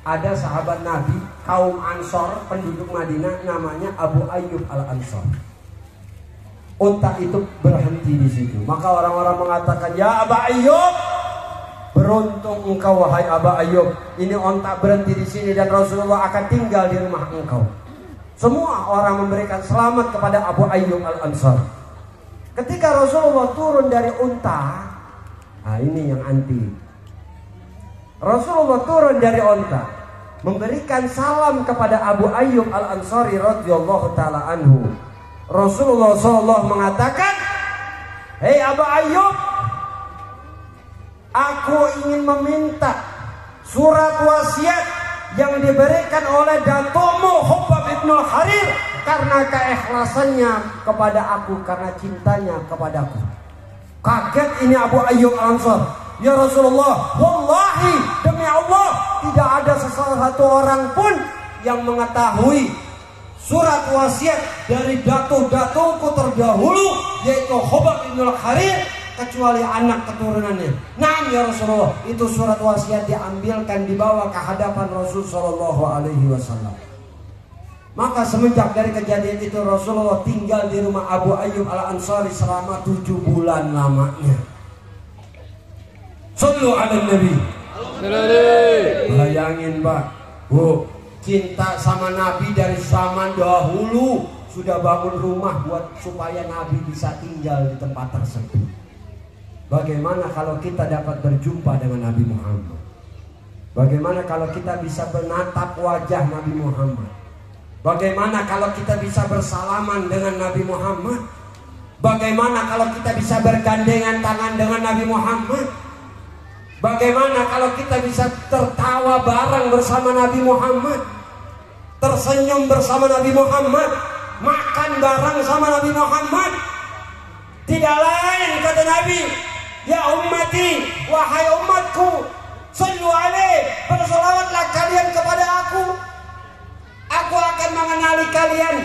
Ada sahabat Nabi kaum Ansor penduduk Madinah namanya Abu Ayyub Al-Ansari. Onta itu berhenti di situ. Maka orang-orang mengatakan, ya Abu Ayyub, beruntung engkau wahai Abu Ayyub. Ini onta berhenti di sini dan Rasulullah akan tinggal di rumah engkau. Semua orang memberikan selamat kepada Abu Ayyub Al-Ansari. Ketika Rasulullah turun dari unta, nah ini yang anti. Rasulullah turun dari unta, memberikan salam kepada Abu Ayyub Al-Ansari radhiyallahu taala anhu. Rasulullah SAW mengatakan, hei Abu Ayyub, aku ingin meminta surat wasiat yang diberikan oleh datumu Hubab ibn Harir karena keikhlasannya kepada aku, karena cintanya kepadaku. Kaget ini Abu Ayyub Al-Ansari. Ya Rasulullah, wallahi demi Allah tidak ada satu orang pun yang mengetahui surat wasiat dari datu-datuku terdahulu, yaitu Hubab ibn Harir, kecuali anak keturunannya. Nah ya Rasulullah, itu surat wasiat diambilkan, dibawa ke hadapan Rasul sallallahu alaihi wasallam. Maka semenjak dari kejadian itu Rasulullah tinggal di rumah Abu Ayyub Al-Ansari selama 7 bulan lamanya. Sallu ala Nabi. Bayangin Pak, cinta sama Nabi dari zaman dahulu, sudah bangun rumah buat supaya Nabi bisa tinggal di tempat tersebut. Bagaimana kalau kita dapat berjumpa dengan Nabi Muhammad? Bagaimana kalau kita bisa menatap wajah Nabi Muhammad? Bagaimana kalau kita bisa bersalaman dengan Nabi Muhammad? Bagaimana kalau kita bisa bergandengan tangan dengan Nabi Muhammad? Bagaimana kalau kita bisa tertawa bareng bersama Nabi Muhammad, tersenyum bersama Nabi Muhammad, makan bareng sama Nabi Muhammad? Tidak lain kata Nabi, ya ummati, wahai umatku, sallu alaihi, bersolawatlah kalian kepada aku. Aku akan mengenali kalian,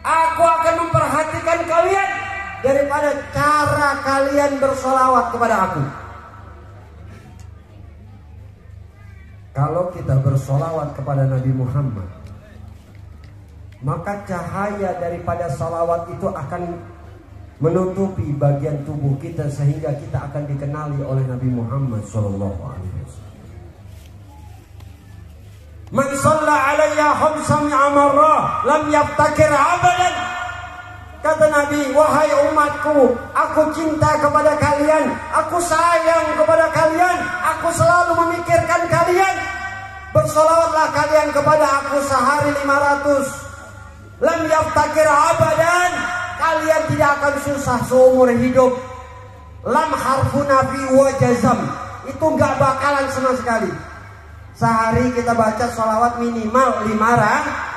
aku akan memperhatikan kalian daripada cara kalian bersolawat kepada aku. Kalau kita bersolawat kepada Nabi Muhammad, maka cahaya daripada salawat itu akan menutupi bagian tubuh kita sehingga kita akan dikenali oleh Nabi Muhammad sallallahu alaihi wasallam. Man shalla alayya khamsan amarra lam yaftakir abadan. Kata Nabi, wahai umatku, aku cinta kepada kalian, aku sayang kepada kalian, aku selalu memikirkan kalian. Bersolawatlah kalian kepada aku sehari 500. Lam yaftakir abadan, kalian tidak akan susah seumur hidup. Lam harfu nafi wa jazam, itu gak bakalan sama sekali. Sehari kita baca sholawat minimal 500.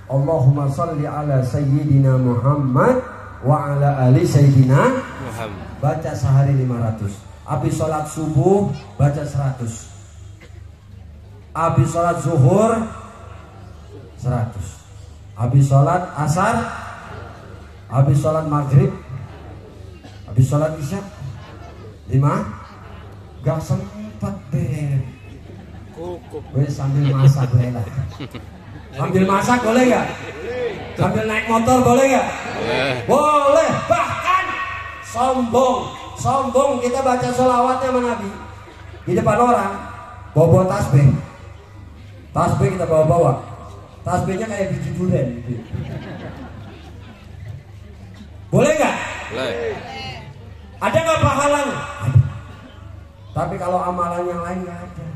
Allahumma salli ala sayyidina Muhammad wa ala ali sayyidina Muhammad. Baca sehari 500. Habis sholat subuh baca 100. Habis sholat zuhur 100. Habis sholat asar, habis sholat maghrib, habis sholat isya 5. Gak sempat deh. Gue sambil masak lah. Sambil masak boleh gak? Sambil naik motor boleh gak? Boleh. Bahkan sombong kita baca sholawatnya sama Nabi di depan orang, bawa tasbih. Tasbih kita bawa. Tasbihnya kayak biji durian. Boleh gak? Boleh. Ada gak pahalanya? Ada. Tapi kalau amalan yang lain gak ada.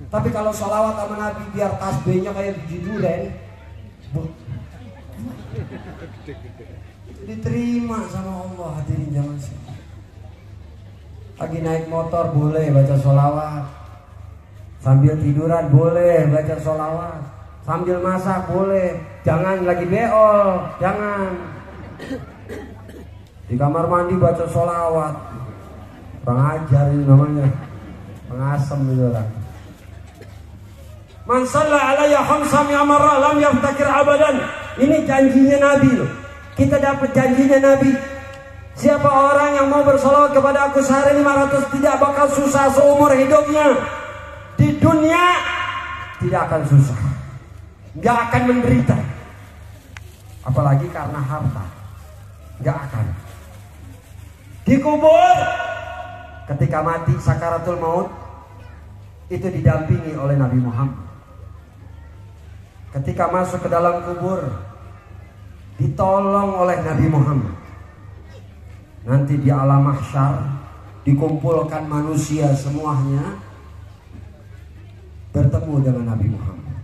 Tapi kalau sholawat sama Nabi biar tasbihnya kayak biji durian, diterima sama Allah. Hadirin jangan sih. Lagi naik motor boleh baca sholawat, sambil tiduran boleh baca sholawat, sambil masak boleh, jangan lagi beol, jangan. Di kamar mandi baca sholawat, kurang ajar ini namanya, pengasem itu orang. Man shalla alayya khamsa mi'amara lam yaftakir abadan. Ini janjinya Nabi loh. Kita dapat janjinya Nabi. Siapa orang yang mau bersolawat kepada aku sehari 500 tidak bakal susah seumur hidupnya. Di dunia tidak akan susah, nggak akan menderita, apalagi karena harta, nggak akan. Di kubur ketika mati sakaratul maut itu didampingi oleh Nabi Muhammad. Ketika masuk ke dalam kubur ditolong oleh Nabi Muhammad. Nanti di alam mahsyar dikumpulkan manusia semuanya bertemu dengan Nabi Muhammad.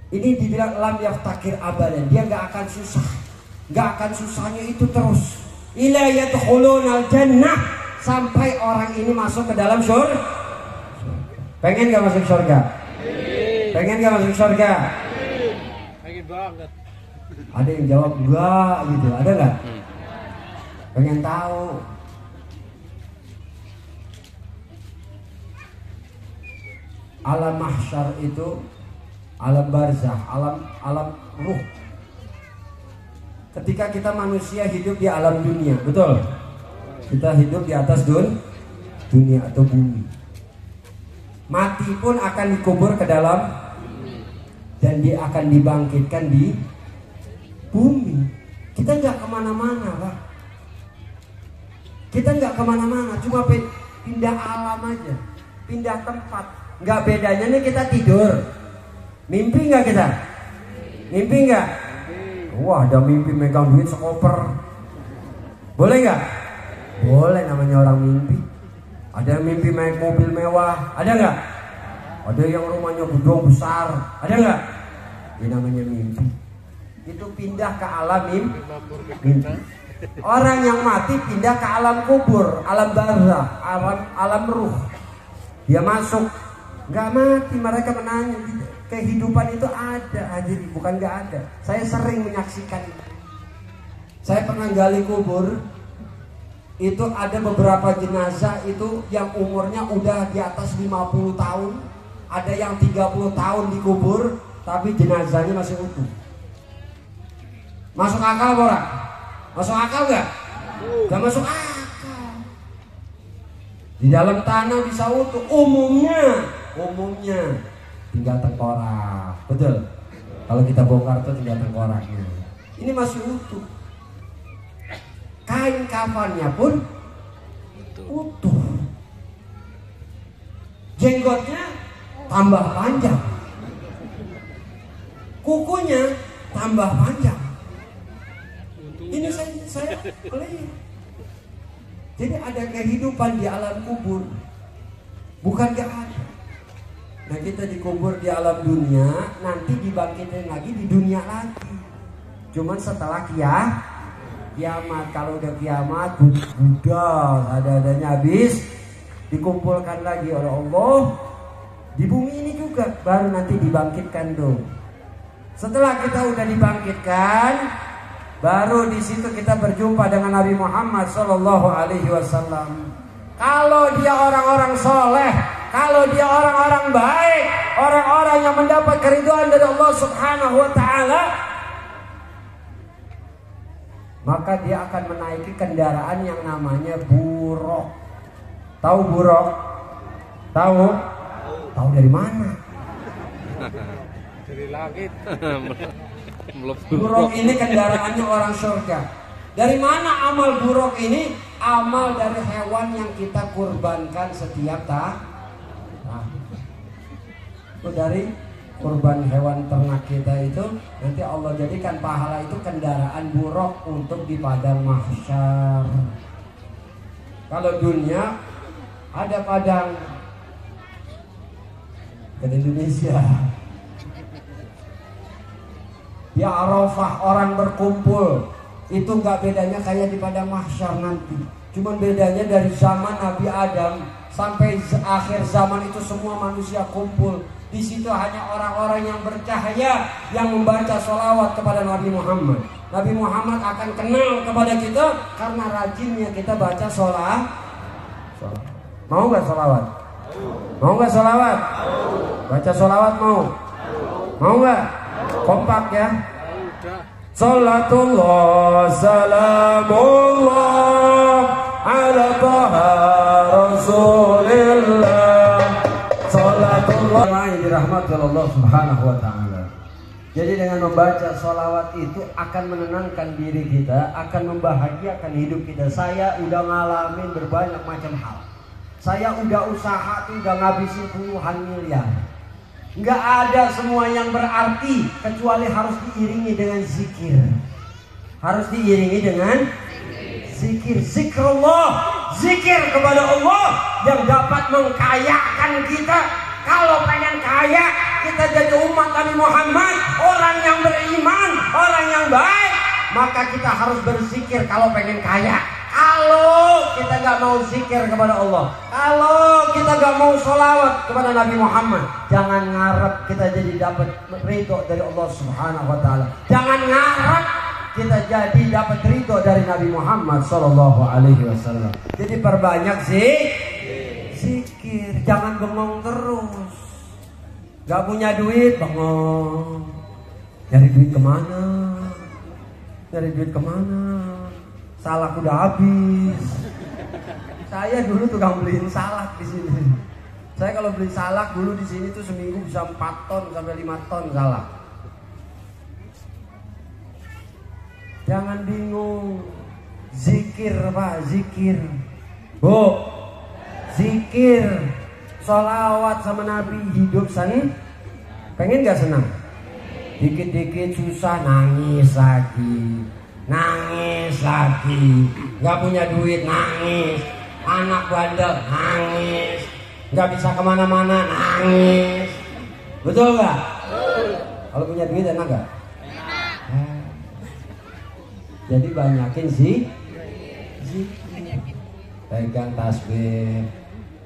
Ini dibilang lam yaftakir abadan, dia nggak akan susah, nggak akan susahnya itu terus. Ila yadkhulunal jannah, sampai orang ini masuk ke dalam surga. Pengen nggak masuk surga? Pengen nggak masuk surga? Pengen banget. Ada yang jawab enggak gitu, ada nggak? Pengen tahu. Alam mahsyar itu alam barzah, alam ruh. Ketika kita manusia hidup di alam dunia, betul? Kita hidup di atas dunia atau bumi. Mati pun akan dikubur ke dalam dan dia akan dibangkitkan di bumi. Kita nggak kemana-mana, Pak. Kita nggak kemana-mana, cuma pindah alam aja, pindah tempat. Nggak bedanya nih kita tidur, mimpi nggak kita? Mimpi nggak? Wah, ada mimpi megang duit sekoper, boleh nggak? Boleh, namanya orang mimpi. Ada yang mimpi naik mobil mewah, ada nggak? Ada yang rumahnya gedung besar, ada nggak? Ini namanya mimpi. Itu pindah ke alam mimpi. Orang yang mati pindah ke alam kubur, alam barzah, alam ruh. Dia masuk, nggak mati. Mereka menanya, kehidupan itu ada, hadir, bukan nggak ada. Saya sering menyaksikan. Saya pernah gali kubur. Itu ada beberapa jenazah itu yang umurnya udah di atas 50 tahun. Ada yang 30 tahun dikubur, tapi jenazahnya masih utuh. Masuk akal Bora? Masuk akal nggak? Gak masuk akal. Di dalam tanah bisa utuh. Umumnya tinggal tengkorak. Betul? Kalau kita bongkar tuh tinggal tengkoraknya. Ini masih utuh. Kain kafannya pun utuh. Jenggotnya tambah panjang, kukunya tambah panjang. Ini saya lihat. Jadi ada kehidupan di alam kubur, bukan gak ada. Nah, kita dikubur di alam dunia, nanti dibangkitin lagi di dunia lagi. Cuman setelah kiamat. Kalau udah kiamat, udah ada-adanya habis, dikumpulkan lagi oleh Allah di bumi ini juga, baru nanti dibangkitkan dong. Setelah kita udah dibangkitkan, baru di situ kita berjumpa dengan Nabi Muhammad SAW. Kalau dia orang-orang soleh, kalau dia orang-orang baik, orang-orang yang mendapat keridhaan dari Allah Subhanahu Wa Taala, maka dia akan menaiki kendaraan yang namanya buruk. Tahu buruk? Tahu? Tahu dari mana? Dari langit. Buruk ini kendaraannya orang surga. Dari mana amal buruk ini? Amal dari hewan yang kita kurbankan setiap tahun. Itu dari kurban hewan ternak kita itu, nanti Allah jadikan pahala itu kendaraan buruk untuk di padang mahsyar. Kalau dunia ada padang ke Indonesia, di Arafah orang berkumpul, itu nggak bedanya kayak di padang mahsyar nanti. Cuman bedanya dari zaman Nabi Adam sampai akhir zaman itu semua manusia kumpul. Di situ hanya orang-orang yang bercahaya yang membaca sholawat kepada Nabi Muhammad. Nabi Muhammad akan kenal kepada kita karena rajinnya kita baca sholawat. Mau nggak sholawat? Mau nggak sholawat? Baca sholawat mau? Mau nggak? Kompak ya. Salatullah salamullah ala taha rasulillah. Salatullah yang dirahmati Allah subhanahu wa ta'ala. Jadi dengan membaca sholawat itu akan menenangkan diri kita, akan membahagiakan hidup kita. Saya udah ngalamin berbanyak macam hal. Saya udah usaha tuh udah ngabisin puluhan miliar. Nggak ada semua yang berarti kecuali harus diiringi dengan zikir. Harus diiringi dengan zikir. Zikrullah, zikir kepada Allah yang dapat mengkayakan kita. Kalau pengen kaya, kita jadi umat Nabi Muhammad, orang yang beriman, orang yang baik, maka kita harus berzikir kalau pengen kaya. Kalau kita gak mau zikir kepada Allah, kalau kita gak mau sholawat kepada Nabi Muhammad, jangan ngarep kita jadi dapat ridho dari Allah subhanahu wa ta'ala. Jangan ngarep kita jadi dapat ridho dari Nabi Muhammad sallallahu alaihi wasallam. Jadi perbanyak zikir, jangan bengong terus. Gak punya duit, bengong. Nyari duit kemana? Nyari duit kemana? Salak udah habis. Saya dulu tukang beliin salak di sini. Saya kalau beli salak dulu di sini tuh seminggu bisa 4 ton sampai 5 ton salak. Jangan bingung. Zikir Pak, zikir. Bu, zikir. Sholawat sama Nabi, hidup senang. Pengen gak senang? Dikit-dikit susah nangis lagi. Nangis lagi, nggak punya duit nangis, anak bandel nangis, nggak bisa kemana-mana nangis, betul nggak? Kalau punya duit enak nggak? Jadi banyakin sih, pegang tasbih,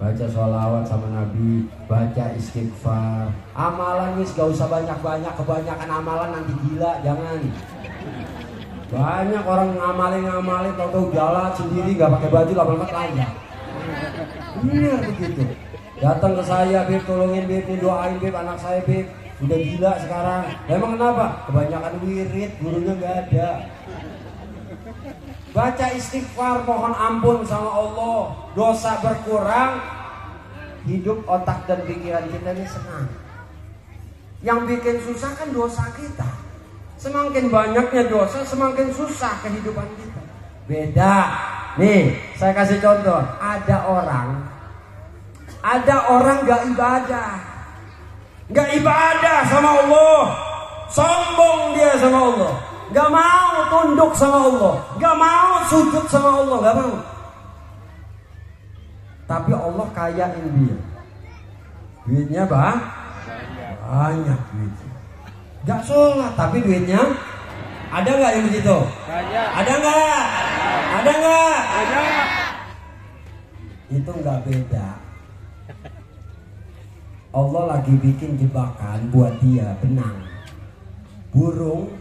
baca sholawat sama Nabi, baca istighfar, amalan nih gak usah banyak-banyak, kebanyakan amalan nanti gila, jangan. Banyak orang ngamalin tahu-tahu jalan sendiri gak pakai baju lama-lama telanjang. Bener begitu. Datang ke saya, Beb, tolongin Beb, doain Beb, anak saya Beb, udah gila sekarang. Emang kenapa? Kebanyakan wirid, gurunya gak ada. Baca istighfar, mohon ampun sama Allah, dosa berkurang, hidup otak dan pikiran kita ini senang. Yang bikin susah kan dosa kita. Semakin banyaknya dosa, semakin susah kehidupan kita. Beda. Nih, saya kasih contoh. Ada orang gak ibadah sama Allah. Sombong dia sama Allah. Gak mau tunduk sama Allah. Gak mau sujud sama Allah. Gak mau. Tapi Allah kayain dia. Duitnya banyak duitnya. Gak sholat tapi duitnya ada nggak yang begitu? Ada nggak? Ada nggak? Itu nggak beda. Allah lagi bikin jebakan buat dia, benang. Burung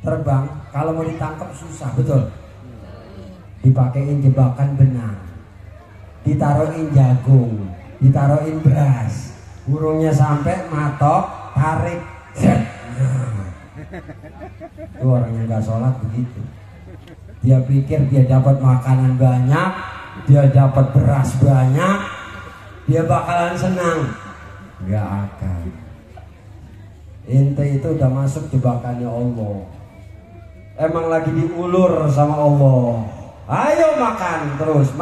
terbang kalau mau ditangkap susah, betul? Dipakein jebakan benang, ditaruhin jagung, ditaruhin beras, burungnya sampai matok. Tarik, itu orang yang gak sholat begitu. Dia pikir dia dapat makanan banyak, dia dapat beras banyak, dia bakalan senang. Gak akan. Ente itu udah masuk jebakannya Allah. Emang lagi diulur sama Allah. Ayo makan terus.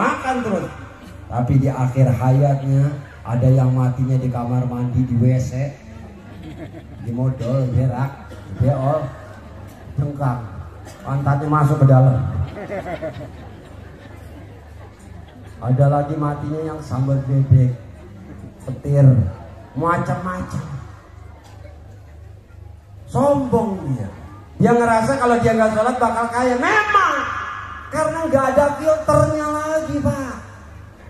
Tapi di akhir hayatnya ada yang matinya di kamar mandi, di WC. Di modal, berak, beol, cengkang, pantatnya masuk ke dalam. Ada lagi matinya yang sambar bebek, petir, macam-macam. Sombong dia. Dia ngerasa kalau dia nggak sholat bakal kaya. Memang Karena nggak ada filternya lagi, Pak.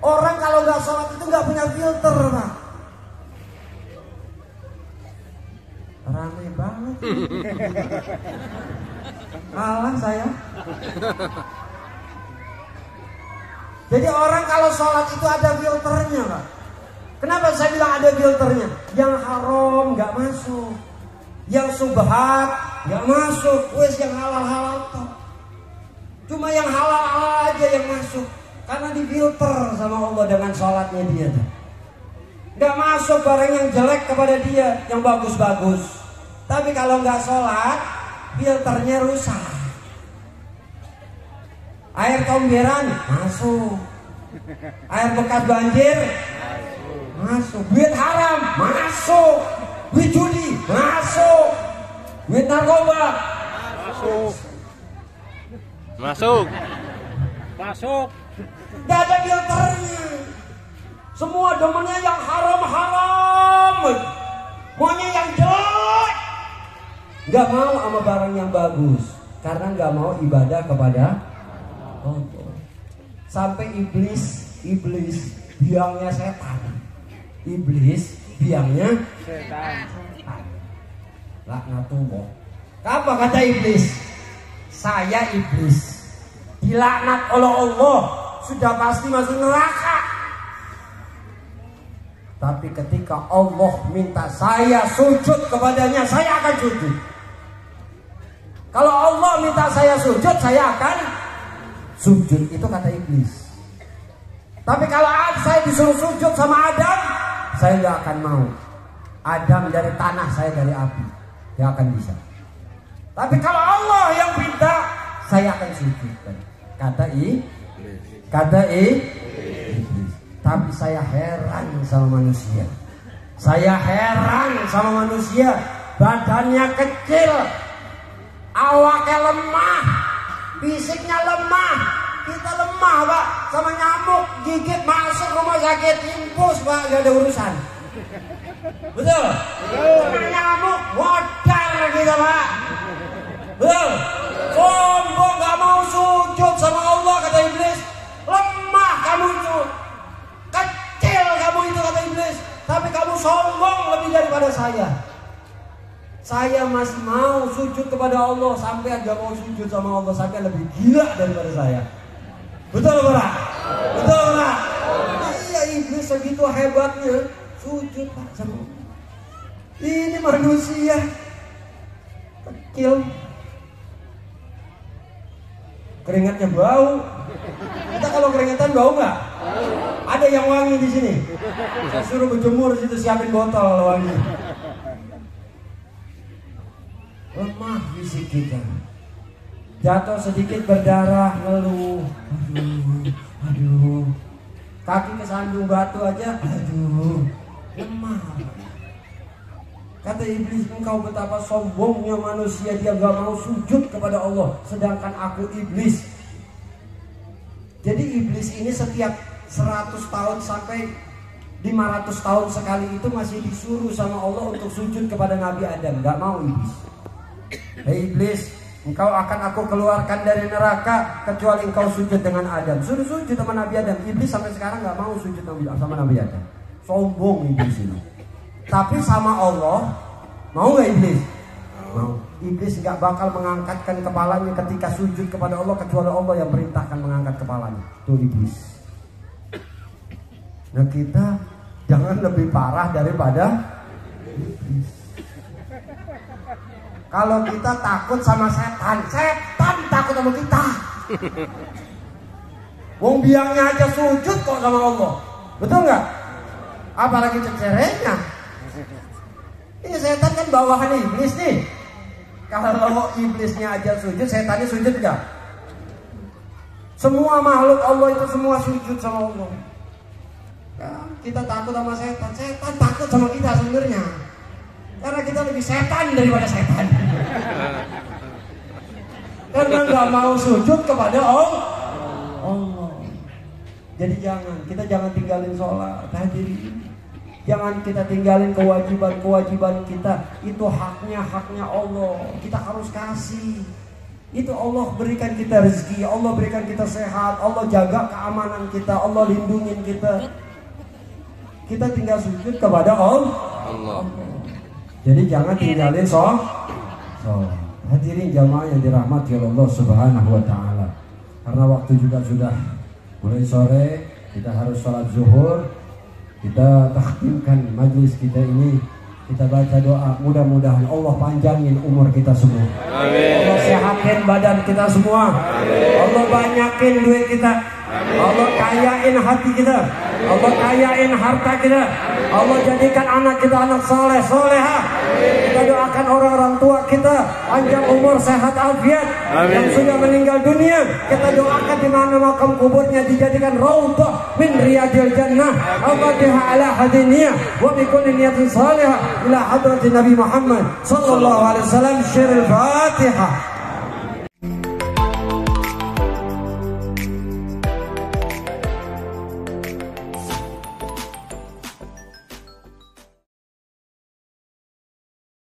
Orang kalau nggak sholat itu nggak punya filter, Pak. Rame banget. Kalah saya. Jadi orang kalau sholat itu ada filternya, Pak. Kenapa saya bilang ada filternya? Yang haram nggak masuk, yang subhat nggak masuk, wes yang halal-halal toh. Cuma yang halal-halal aja yang masuk, karena difilter sama Allah dengan sholatnya dia tuh. Nggak masuk barang yang jelek kepada dia, yang bagus-bagus. Tapi kalau nggak sholat, filternya rusak. Air tomberan masuk, air bekas banjir masuk, duit haram masuk, duit judi masuk, duit narkoba Masuk. gak ada filternya. Semua demennya yang haram-haram, maunya yang jelek, gak mau sama barang yang bagus, karena gak mau ibadah kepada Allah. Sampai iblis biangnya setan, iblis biangnya Setan. laknatullah. Apa kata iblis? Saya iblis dilaknat oleh Allah, sudah pasti masuk neraka. Tapi ketika Allah minta saya sujud kepadanya, saya akan sujud. Kalau Allah minta saya sujud, saya akan sujud. Itu kata iblis. Tapi kalau saya disuruh sujud sama Adam, saya nggak akan mau. Adam dari tanah, saya dari api, nggak akan bisa. Tapi kalau Allah yang minta, saya akan sujud. Kata iblis. Tapi saya heran sama manusia. Saya heran sama manusia. Badannya kecil, awaknya lemah, fisiknya lemah. Kita lemah, Pak, sama nyamuk gigit masuk rumah sakit impus, Pak, gak ada urusan. Betul? Sama nyamuk modal kita, Pak. Betul? Sombong, gak mau sujud sama Allah, kata iblis. Lemah kamu itu, kecil kamu itu, kata iblis. Tapi kamu sombong lebih daripada saya. Saya masih mau sujud kepada Allah, sampai gak mau sujud sama Allah, sampai lebih gila daripada saya. Betul, Pak? Betul, Pak? Iya, iblis segitu hebatnya sujud, Pak, sama Allah. Ini manusia kecil, keringatnya bau. Kita kalau keringetan bau nggak? Ada yang wangi di sini. Saya suruh berjemur situ, siapin botol wangi. Lemah fisik kita. Jatuh sedikit berdarah, ngeluh. Aduh. Kaki kesandung batu aja, aduh. Lemah. Kata iblis, engkau betapa sombongnya manusia, dia gak mau sujud kepada Allah, sedangkan aku iblis. Jadi iblis ini setiap 100 tahun sampai 500 tahun sekali itu masih disuruh sama Allah untuk sujud kepada Nabi Adam. Gak mau iblis. Hei iblis, engkau akan aku keluarkan dari neraka kecuali engkau sujud dengan Adam. Suruh sujud sama Nabi Adam. Iblis sampai sekarang gak mau sujud sama Nabi Adam. Sombong iblis ini. Tapi sama Allah, mau gak iblis? Mau. Iblis gak bakal mengangkatkan kepalanya ketika sujud kepada Allah kecuali Allah yang perintahkan mengangkat kepalanya. Itu iblis. Nah kita jangan lebih parah daripada iblis. Kalau kita takut sama setan, setan takut sama kita. Wong biangnya aja sujud kok sama Allah. Betul nggak? Apalagi cecerenya. Ini setan kan bawahan iblis nih. Kalau iblisnya aja sujud, setannya sujud nggak? Semua makhluk Allah itu semua sujud sama Allah. Ya, kita takut sama setan, setan takut sama kita sebenarnya. Karena kita lebih setan daripada setan. Karena nggak mau sujud kepada Allah. Jadi kita jangan tinggalin sholat, hadirin. Jangan kita tinggalin kewajiban-kewajiban kita. Itu haknya Allah. Kita harus kasih. Itu Allah berikan kita rezeki, Allah berikan kita sehat, Allah jaga keamanan kita, Allah lindungin kita. Kita tinggal sujud kepada Allah. Jadi jangan tinggalin sholat. Hadirin jamaah yang dirahmati Allah Subhanahu wa taala. Karena waktu juga sudah mulai sore, kita harus sholat zuhur. Kita takhtimkan majlis kita ini. Kita baca doa, mudah-mudahan Allah panjangin umur kita semua. Amin. Allah sehatin badan kita semua. Amin. Allah banyakin duit kita. Amin. Allah kayain hati kita. Allah kayain harta kita. Allah jadikan anak kita anak soleh, soleha. Kita doakan orang-orang tua kita panjang umur, sehat, afiat. Amin. Yang sudah meninggal dunia, kita doakan di mana makam kuburnya dijadikan raudhah min riyadil jannah. Al-Fatihah ala hadiniyah wa bi kulli niyatin salihah ila hadratin Nabi Muhammad sallallahu alaihi wasallam. Syirul Fatihah.